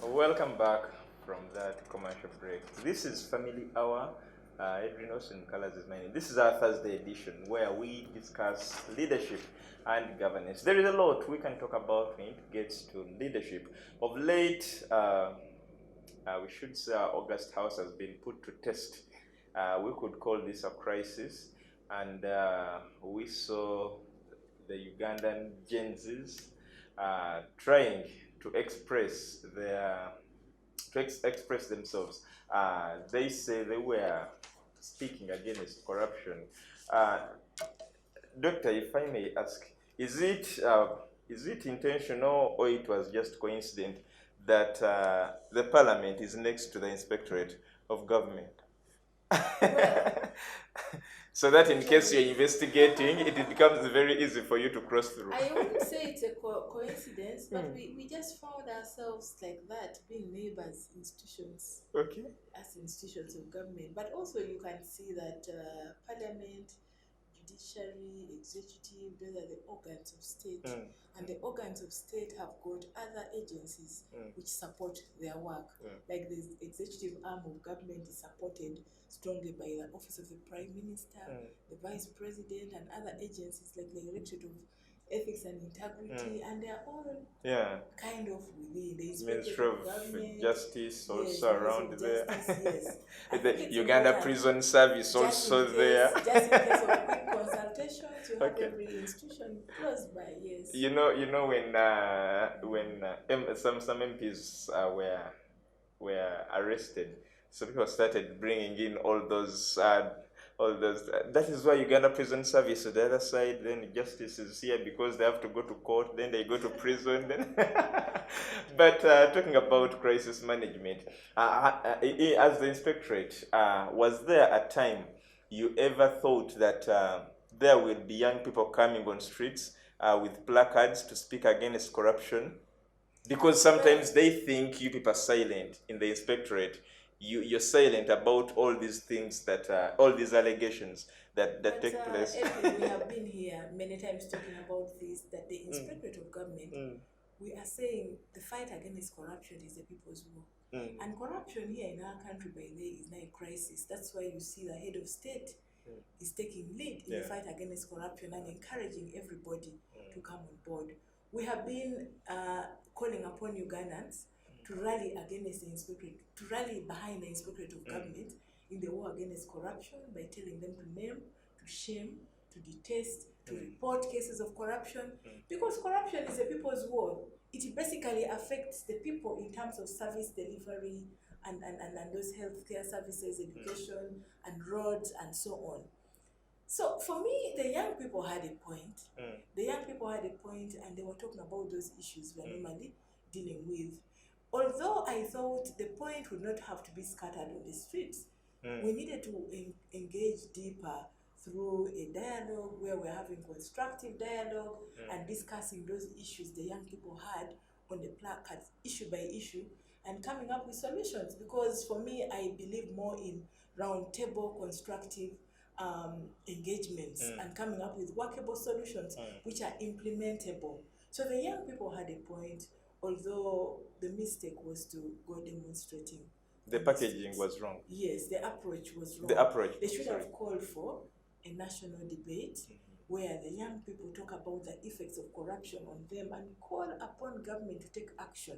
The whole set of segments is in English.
Welcome back from that commercial break. This is Family Hour. Edwin Austin Colors is my name. This is our Thursday edition where we discuss leadership and governance. There is a lot we can talk about when it gets to leadership. Of late, we should say our August House has been put to test. We could call this a crisis, and we saw the Ugandan Gen Zs trying to express express themselves. They say they were speaking against corruption. Uh, Doctor, if I may ask, is it intentional or it was just coincident that the parliament is next to the inspectorate of government? So that in case you're investigating, it becomes very easy for you to cross through. I wouldn't say it's a coincidence, but we just found ourselves like that, being neighbors, institutions, Okay. as institutions of government. But also, you can see that parliament, judiciary, executive, those are the organs of state. And the organs of state have got other agencies which support their work. Like the executive arm of government is supported strongly by the office of the prime minister, the vice president, and other agencies like the directorate of ethics and integrity, and they are all kind of within the Ministry of government, Justice also yes, around there. yes. The Uganda Prison Service also there. Just in case of quick consultations, you have every institution close by. Yes. You know when some MPs were arrested, so people started bringing in all those. That is why Uganda Prison Service to the other side. Then justice is here because they have to go to court. Then they go to prison. Then, but talking about crisis management, as the inspectorate, was there a time you ever thought that there will be young people coming on streets with placards to speak against corruption? Because sometimes they think you people are silent in the inspectorate. You're silent about all these things all these allegations that take place. We have been here many times talking about this, that the inspectorate of government, we are saying the fight against corruption is the people's war. And corruption here in our country, by the way, is now a crisis. That's why you see the head of state is taking lead in the fight against corruption and encouraging everybody to come on board. We have been calling upon Ugandans to rally against the inspectorate, to rally behind the inspectorate of government in the war against corruption by telling them to name, to shame, to detest, to report cases of corruption, because corruption is a people's war. It basically affects the people in terms of service delivery and those healthcare services, education, and roads, and so on. So for me, the young people had a point. The young people had a point, and they were talking about those issues we're normally dealing with. Although I thought the point would not have to be scattered on the streets, we needed to engage deeper through a dialogue where we're having constructive dialogue and discussing those issues the young people had on the placards, issue by issue, and coming up with solutions. Because for me, I believe more in round-table constructive engagements and coming up with workable solutions which are implementable. So the young people had a point, although the mistake was to go demonstrating. The packaging was wrong. Yes, the approach was wrong. The approach. They should have called for a national debate where the young people talk about the effects of corruption on them and call upon government to take action.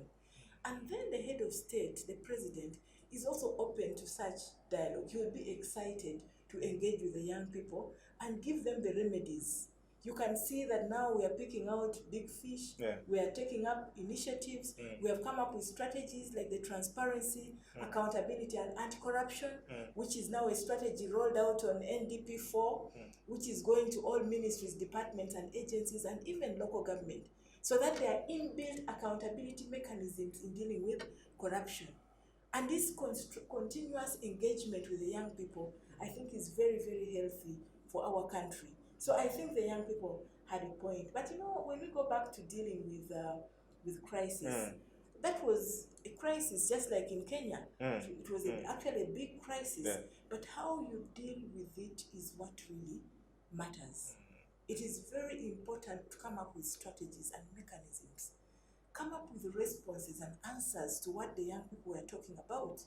And then the head of state, the president, is also open to such dialogue. He will be excited to engage with the young people and give them the remedies. You can see that now we are picking out big fish. We are taking up initiatives. We have come up with strategies like the transparency, accountability, and anti-corruption, which is now a strategy rolled out on NDP 4, which is going to all ministries, departments, and agencies, and even local government, so that there are inbuilt accountability mechanisms in dealing with corruption. And this continuous engagement with the young people, I think, is very, very healthy for our country. So I think the young people had a point. But when we go back to dealing with crisis, that was a crisis just like in Kenya. It was actually a big crisis. But how you deal with it is what really matters. It is very important to come up with strategies and mechanisms come up with responses and answers to what the young people were talking about.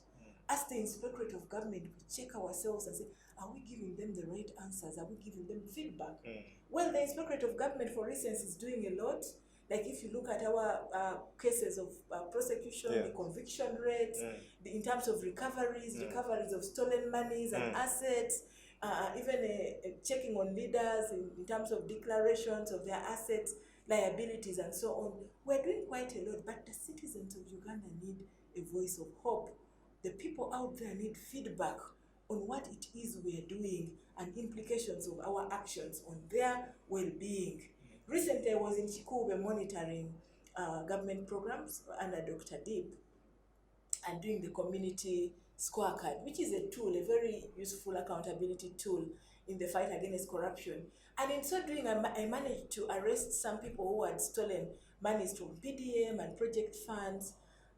As the Inspectorate of Government, we check ourselves and say, are we giving them the right answers? Are we giving them feedback? Well, the Inspectorate of Government, for instance, is doing a lot. Like if you look at our cases of prosecution, the conviction rates, in terms of recoveries of stolen monies and assets, even checking on leaders in terms of declarations of their assets, liabilities, and so on. We're doing quite a lot, but the citizens of Uganda need a voice of hope. The people out there need feedback on what it is we are doing and implications of our actions on their well-being. Recently, I was in Chikube monitoring government programs under Dr. Deep and doing the community scorecard, which is a tool, a very useful accountability tool in the fight against corruption. And in so doing, I managed to arrest some people who had stolen monies from PDM and project funds,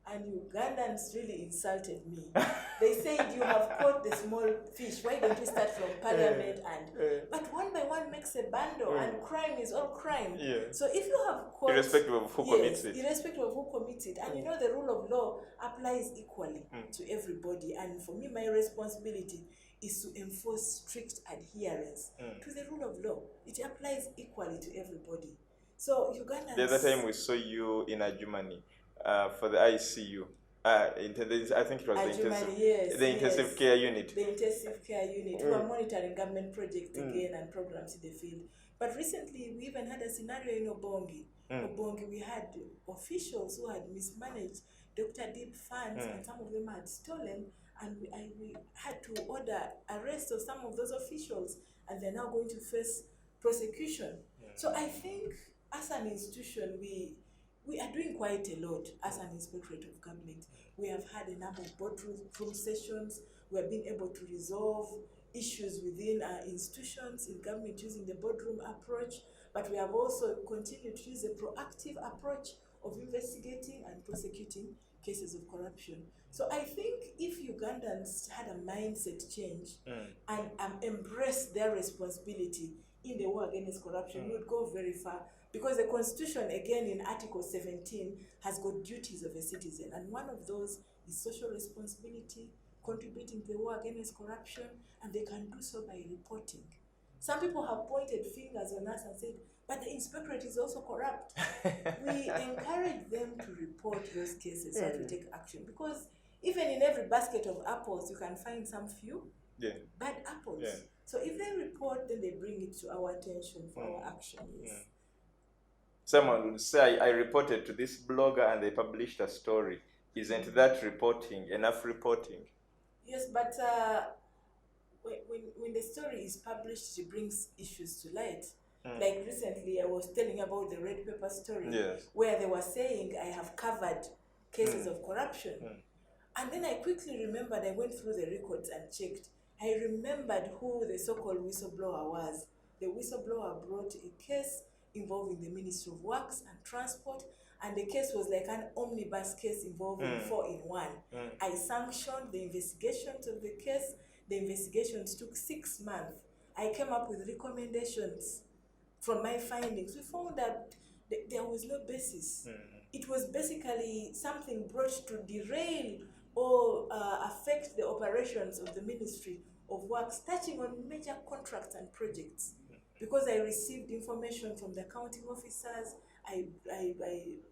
and Ugandans really insulted me. They said, you have caught the small fish, why don't you start from parliament? But one by one makes a bundle, and crime is all crime. So if you have caught... Irrespective of who commits it. Irrespective of who commits it. And you know the rule of law applies equally to everybody. And for me, my responsibility is to enforce strict adherence to the rule of law. It applies equally to everybody. So Ugandans... The other time we saw you in Adjumani for the ICU. I think it was the intensive care unit. The intensive care unit. We were monitoring government projects again and programs in the field. But recently, we even had a scenario in Obongi. Obongi, we had officials who had mismanaged Dr. Deep funds, and some of them had stolen, and we had to order arrest of some of those officials, and they're now going to face prosecution. So I think, as an institution, we are doing quite a lot as an Inspectorate of Government. We have had a number of boardroom sessions. We have been able to resolve issues within our institutions in government using the boardroom approach, but we have also continued to use a proactive approach of investigating and prosecuting cases of corruption. So I think if Ugandans had a mindset change and embrace their responsibility in the war against corruption, we would go very far. Because the Constitution, again in Article 17, has got duties of a citizen. And one of those is social responsibility, contributing to the war against corruption, and they can do so by reporting. Some people have pointed fingers on us and said, but the Inspectorate is also corrupt. We encourage them to report those cases so that we take action. Because even in every basket of apples, you can find some few bad apples. So if they report, then they bring it to our attention for our action. Someone would say, I reported to this blogger and they published a story. Isn't that reporting, enough reporting? Yes, but when the story is published, it brings issues to light. Like recently, I was telling about the red paper story, where they were saying I have covered cases of corruption. And then I quickly remembered, I went through the records and checked. I remembered who the so-called whistleblower was. The whistleblower brought a case involving the Ministry of Works and Transport, and the case was like an omnibus case involving 4-in-1. I sanctioned the investigations of the case. The investigations took 6 months. I came up with recommendations from my findings. We found that there was no basis. It was basically something brought to derail or affect the operations of the Ministry of Works, touching on major contracts and projects. Because I received information from the accounting officers, I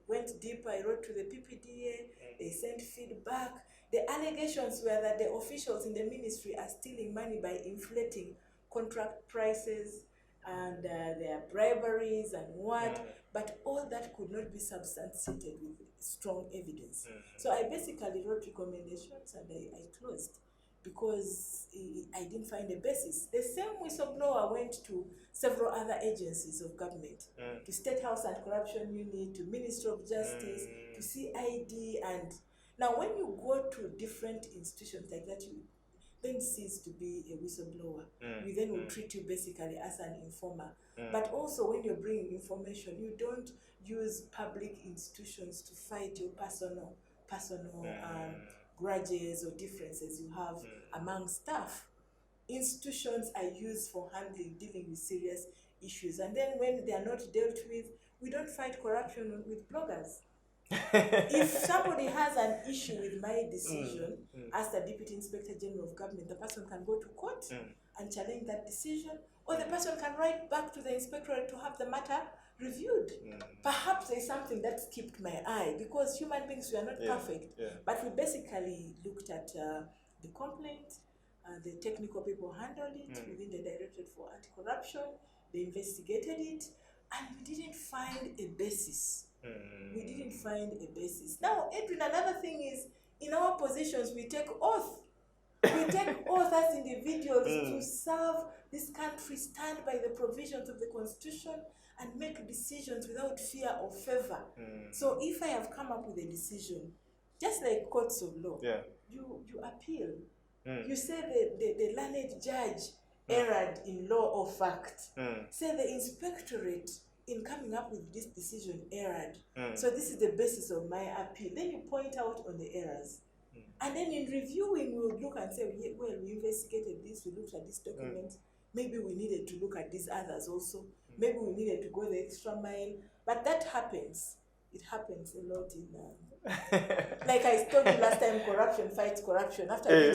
went deeper, I wrote to the PPDA, they sent feedback. The allegations were that the officials in the ministry are stealing money by inflating contract prices and their briberies and what, but all that could not be substantiated with strong evidence. So I basically wrote recommendations and I closed, because I didn't find a basis. The same whistleblower went to several other agencies of government, to State House Anti-Corruption Unit, to Ministry of Justice, to CID, and now when you go to different institutions like that, you then cease to be a whistleblower. We then will treat you basically as an informer. But also when you're bringing information, you don't use public institutions to fight your personal grudges or differences you have among staff. Institutions are used for dealing with serious issues. And then when they are not dealt with, we don't fight corruption with bloggers. If somebody has an issue with my decision as the Deputy Inspector General of Government, the person can go to court and challenge that decision, or the person can write back to the inspectorate to have the matter reviewed. Perhaps there's something that skipped my eye, because human beings, we are not perfect. But we basically looked at the complaint, the technical people handled it within the Directorate for Anti-Corruption, they investigated it, and we didn't find a basis. We didn't find a basis. Now, Edwin, another thing is, in our positions, we take oath. We take oath as individuals to serve this country, stand by the provisions of the Constitution, and make decisions without fear or favor. So if I have come up with a decision, just like courts of law, you appeal. You say the learned judge erred in law or fact. Say the inspectorate in coming up with this decision erred. So this is the basis of my appeal. Then you point out on the errors. And then in reviewing, we would look and say, well, we investigated this, we looked at this document. Maybe we needed to look at these others also. Maybe we needed to go the extra mile. But that happens. It happens a lot in, like I told you last time, corruption fights corruption. After doing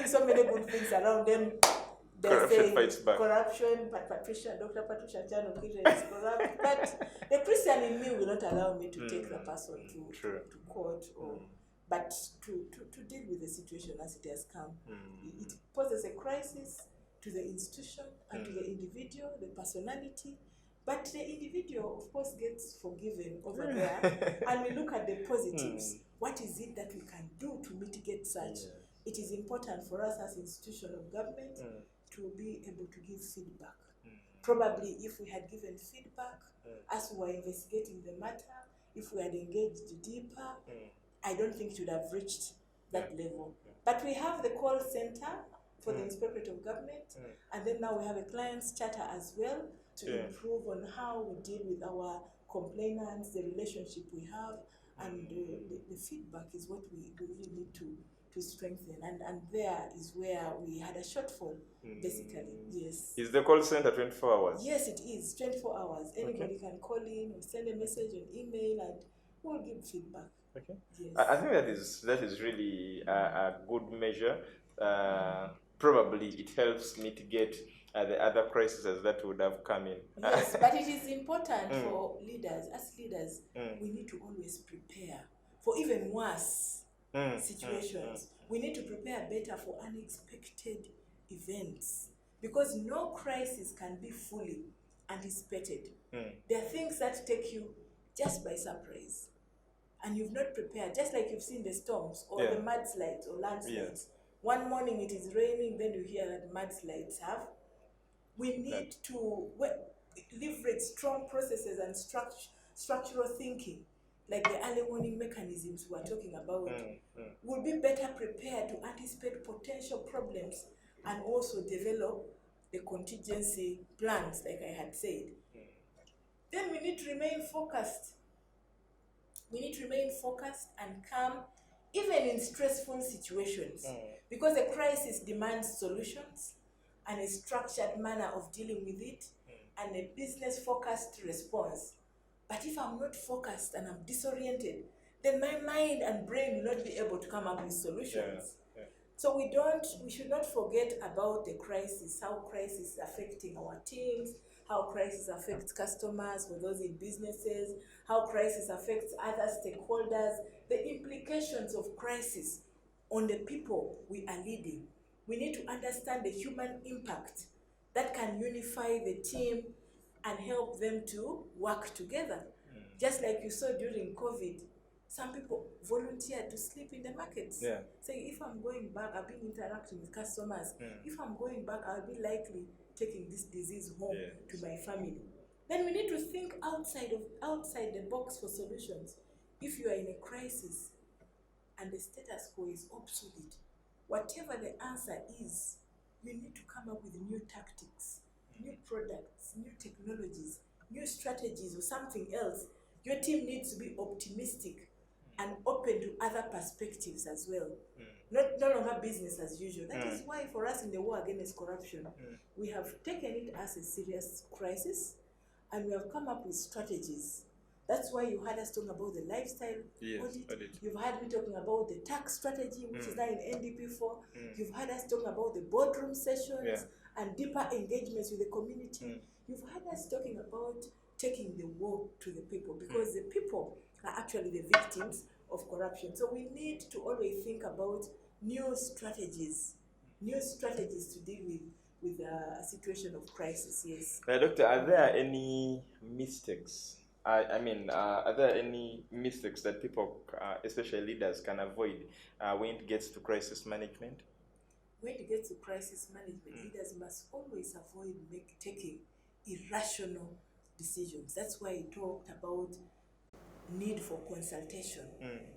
so many good things, around them, corruption fights back. Corruption, but Dr. Patricia Chano is corrupt. But the Christian in me will not allow me to take the person to court, or but to deal with the situation as it has come. It poses a crisis to the institution and to the individual, the personality. But the individual, of course, gets forgiven over there. And we look at the positives. What is it that we can do to mitigate such? It is important for us as institution of government to be able to give feedback. Probably if we had given feedback as we were investigating the matter, if we had engaged deeper, I don't think it would have reached that level. But we have the call center for the Inspectorate of Government, and then now we have a client's charter as well to improve on how we deal with our complainants, the relationship we have, and the feedback is what we really need to strengthen. And there is where we had a shortfall, basically. Yes. Is the call center 24 hours? Yes, it is 24 hours. Anybody can call in or send a message on email, and we'll give feedback. Okay. Yes. I think that is really a good measure. Probably it helps mitigate the other crises that would have come in. Yes, but it is important for leaders. As leaders, we need to always prepare for even worse situations. We need to prepare better for unexpected events, because no crisis can be fully anticipated. There are things that take you just by surprise, and you've not prepared, just like you've seen the storms or the mudslides or landslides. One morning it is raining, then you hear that mudslides have. We need to leverage strong processes and structural thinking, like the early warning mechanisms we are talking about. We'll be better prepared to anticipate potential problems and also develop the contingency plans, like I had said. Then we need to remain focused. We need to remain focused and calm, even in stressful situations, because a crisis demands solutions and a structured manner of dealing with it, and a business-focused response. But if I'm not focused and I'm disoriented, then my mind and brain will not be able to come up with solutions. So we should not forget about the crisis, how crisis is affecting our teams, how crisis affects customers, for those in businesses, how crisis affects other stakeholders, the implications of crisis on the people we are leading. We need to understand the human impact that can unify the team and help them to work together. Just like you saw during COVID, some people volunteered to sleep in the markets. Say, if I'm going back, I've been interacting with customers. If I'm going back, I'll be likely taking this disease home to my family. Then we need to think outside the box for solutions. If you are in a crisis and the status quo is obsolete, whatever the answer is, you need to come up with new tactics, new products, new technologies, new strategies, or something else. Your team needs to be optimistic and open to other perspectives as well. No longer business as usual. That is why for us in the war against corruption, we have taken it as a serious crisis, and we have come up with strategies That's why you heard us talking about the lifestyle audit. You've heard me talking about the tax strategy, which is now in NDP4. You've heard us talking about the boardroom sessions and deeper engagements with the community. You've heard us talking about taking the war to the people, because the people are actually the victims of corruption. So we need to always think about new strategies to deal with a situation of crisis. Yes. Doctor, are there any mistakes? Are there any mistakes that people, especially leaders, can avoid when it gets to crisis management? When it gets to crisis management, leaders must always avoid taking irrational decisions. That's why I talked about need for consultation.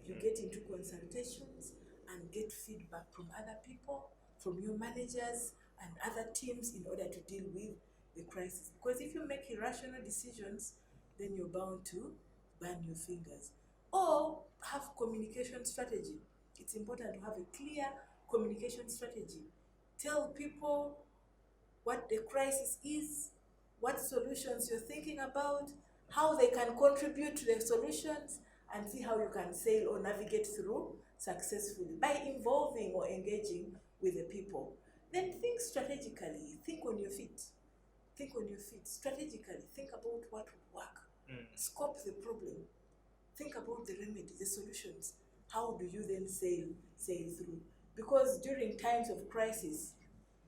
You get into consultations and get feedback from other people, from your managers and other teams, in order to deal with the crisis. Because if you make irrational decisions, then you're bound to burn your fingers. Or have communication strategy. It's important to have a clear communication strategy. Tell people what the crisis is, what solutions you're thinking about, how they can contribute to the solutions, and see how you can sail or navigate through successfully by involving or engaging with the people. Then think strategically, think on your feet. Think on your feet, strategically, think about what would work. Scope the problem. Think about the remedy, the solutions. How do you then sail through? Because during times of crisis,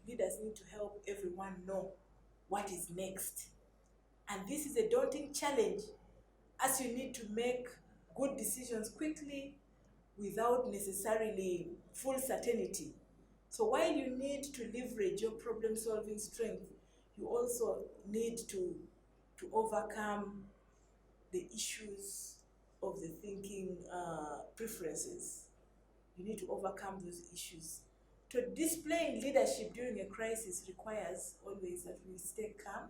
leaders need to help everyone know what is next. And this is a daunting challenge, as you need to make good decisions quickly without necessarily full certainty. So while you need to leverage your problem-solving strength, you also need to overcome the issues of the thinking preferences. You need to overcome those issues. To display leadership during a crisis requires always that we stay calm,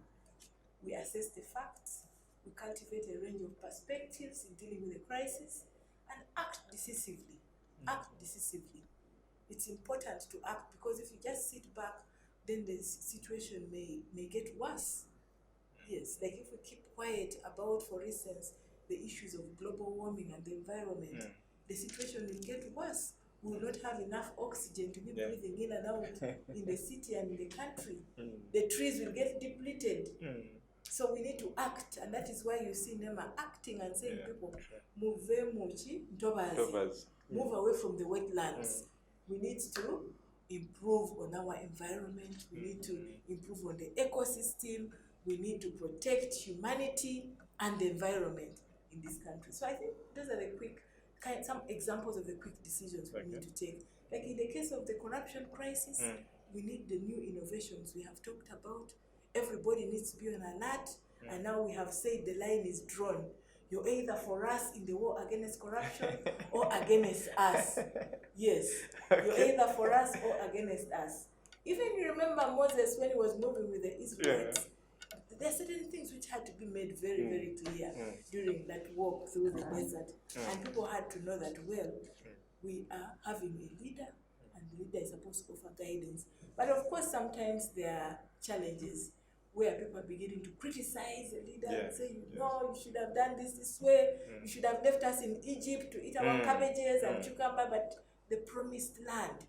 we assess the facts, we cultivate a range of perspectives in dealing with the crisis, and act decisively. Act decisively. It's important to act, because if you just sit back, then the situation may get worse. Yes, like if we keep quiet about, for instance, the issues of global warming and the environment, the situation will get worse. We will not have enough oxygen to be breathing in and out in the city and in the country. The trees will get depleted. So we need to act, and that is why you see NEMA acting and saying people, move away from the wetlands. We need to improve on our environment. We need to improve on the ecosystem. We need to protect humanity and the environment in this country. So I think those are some examples of the quick decisions we need to take. Like in the case of the corruption crisis, we need the new innovations we have talked about. Everybody needs to be on alert, and now we have said the line is drawn. You're either for us in the war against corruption or against us. Yes, you're either for us or against us. Even you remember Moses when he was moving with the Israelites. There are certain things which had to be made very, very clear during that walk through the desert. And people had to know that, well, we are having a leader, and the leader is supposed to offer guidance. But of course, sometimes there are challenges where people are beginning to criticize the leader and say, no, you should have done this way. You should have left us in Egypt to eat our cabbages and cucumber, but the promised land.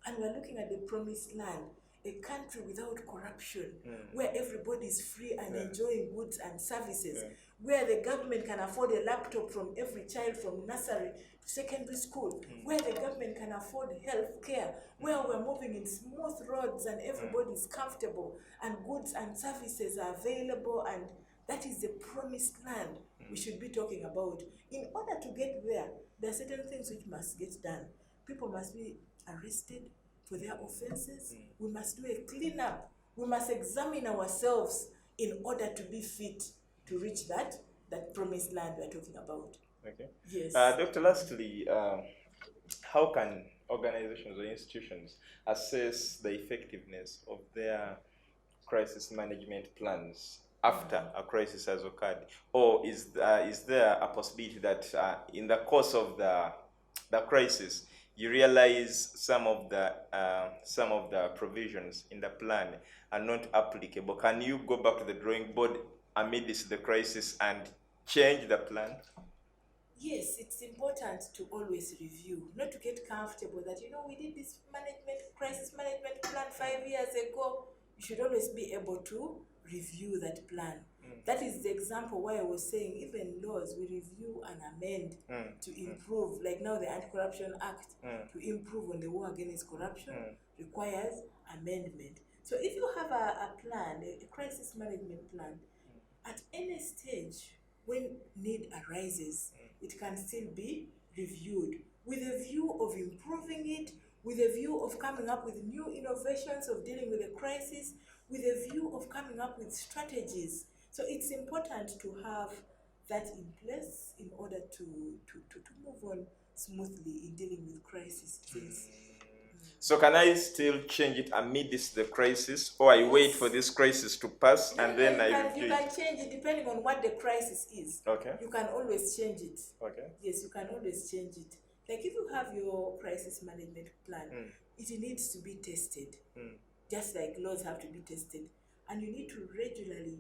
And we're looking at the promised land, a country without corruption, where everybody is free and enjoying goods and services, where the government can afford a laptop from every child from nursery to secondary school, where the government can afford health care, where we're moving in smooth roads and everybody is comfortable and goods and services are available, and that is the promised land we should be talking about. In order to get there, there are certain things which must get done. People must be arrested for their offenses. We must do a cleanup. We must examine ourselves in order to be fit to reach that promised land we're talking about. Okay. Yes. Doctor, lastly, how can organizations or institutions assess the effectiveness of their crisis management plans after a crisis has occurred? Or is there a possibility that in the course of the crisis, you realize some of the provisions in the plan are not applicable? Can you go back to the drawing board amidst the crisis and change the plan? Yes, it's important to always review, not to get comfortable that, we did this crisis management plan 5 years ago. You should always be able to review that plan. That is the example why I was saying even laws we review and amend to improve. Like now the Anti-Corruption Act, to improve on the war against corruption, requires amendment. So if you have a plan, a crisis management plan, at any stage when need arises, it can still be reviewed with a view of improving it, with a view of coming up with new innovations of dealing with a crisis, with a view of coming up with strategies. So it's important to have that in place in order to move on smoothly in dealing with crises. So can I still change it amidst the crisis, or I wait for this crisis to pass and then I review it? You can change it depending on what the crisis is. Okay. You can always change it. Okay. Yes, you can always change it. Like if you have your crisis management plan, it needs to be tested. Just like laws have to be tested. And you need to regularly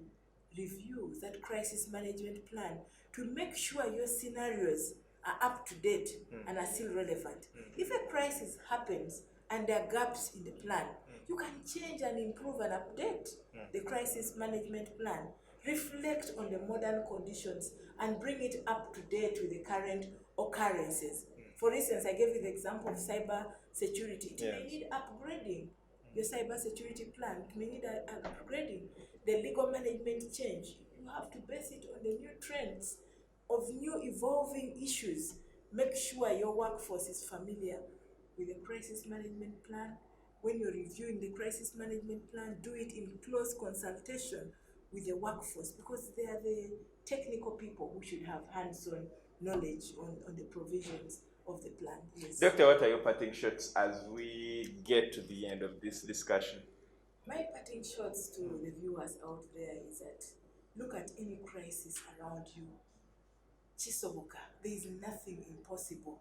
review that crisis management plan to make sure your scenarios are up to date and are still relevant. If a crisis happens and there are gaps in the plan, you can change and improve and update the crisis management plan, reflect on the modern conditions and bring it up to date with the current occurrences. For instance, I gave you the example of cyber security. It may need upgrading. Your cyber security plan, it may need upgrading. The legal management change, you have to base it on the new trends of new evolving issues. Make sure your workforce is familiar with the crisis management plan. When you're reviewing the crisis management plan, do it in close consultation with the workforce, because they are the technical people who should have hands-on knowledge on the provisions of the plan. Yes. Doctor, what are your parting shots as we get to the end of this discussion? My parting shots to the viewers out there is that look at any crisis around you. Chisobuka, there is nothing impossible.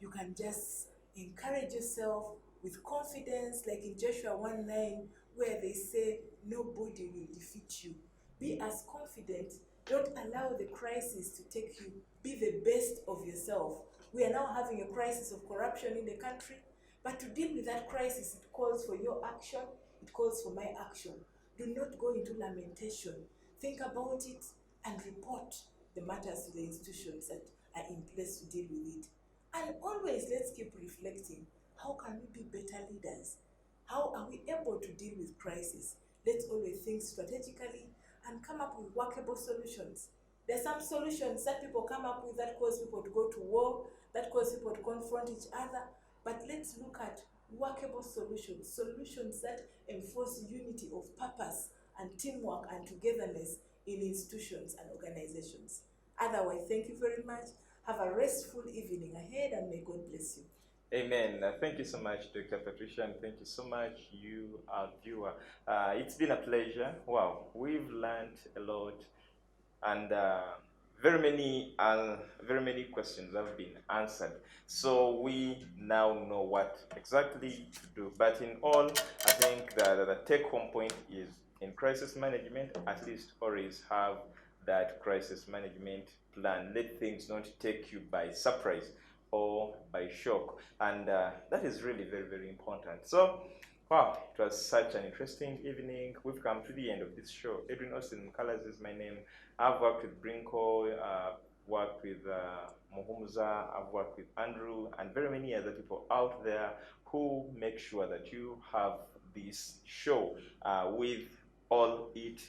You can just encourage yourself with confidence, like in Joshua 1:9, where they say, nobody will defeat you. Be as confident. Don't allow the crisis to take you. Be the best of yourself. We are now having a crisis of corruption in the country, but to deal with that crisis, it calls for your action, it calls for my action. Do not go into lamentation. Think about it and report the matters to the institutions that are in place to deal with it. And always let's keep reflecting. How can we be better leaders? How are we able to deal with crisis? Let's always think strategically and come up with workable solutions. There are some solutions that people come up with that cause people to go to war, that cause people to confront each other. But let's look at workable solutions, solutions that enforce unity of purpose and teamwork and togetherness in institutions and organizations. Otherwise, thank you very much. Have a restful evening ahead and may God bless you. Amen. Thank you so much, Dr. Patricia, and thank you so much, you, our viewer. It's been a pleasure. Wow, we've learned a lot, and very many questions have been answered. So we now know what exactly to do. But in all, I think that the take-home point is in crisis management, at least always have that crisis management plan. Let things not take you by surprise or by shock, and that is really very, very important. So wow, it was such an interesting evening. We've come to the end of this show. Edwin Austin Mkalas is my name. I've worked with Brinko, worked with Muhumuza, I've worked with Andrew, and very many other people out there who make sure that you have this show with all it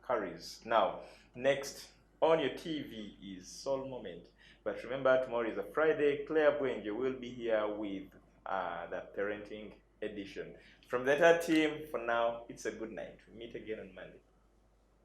carries. Now, next on your TV is Soul Moment. But remember, tomorrow is a Friday. Claire Bwenge will be here with the parenting edition. From the entire team, for now, it's a good night. We meet again on Monday.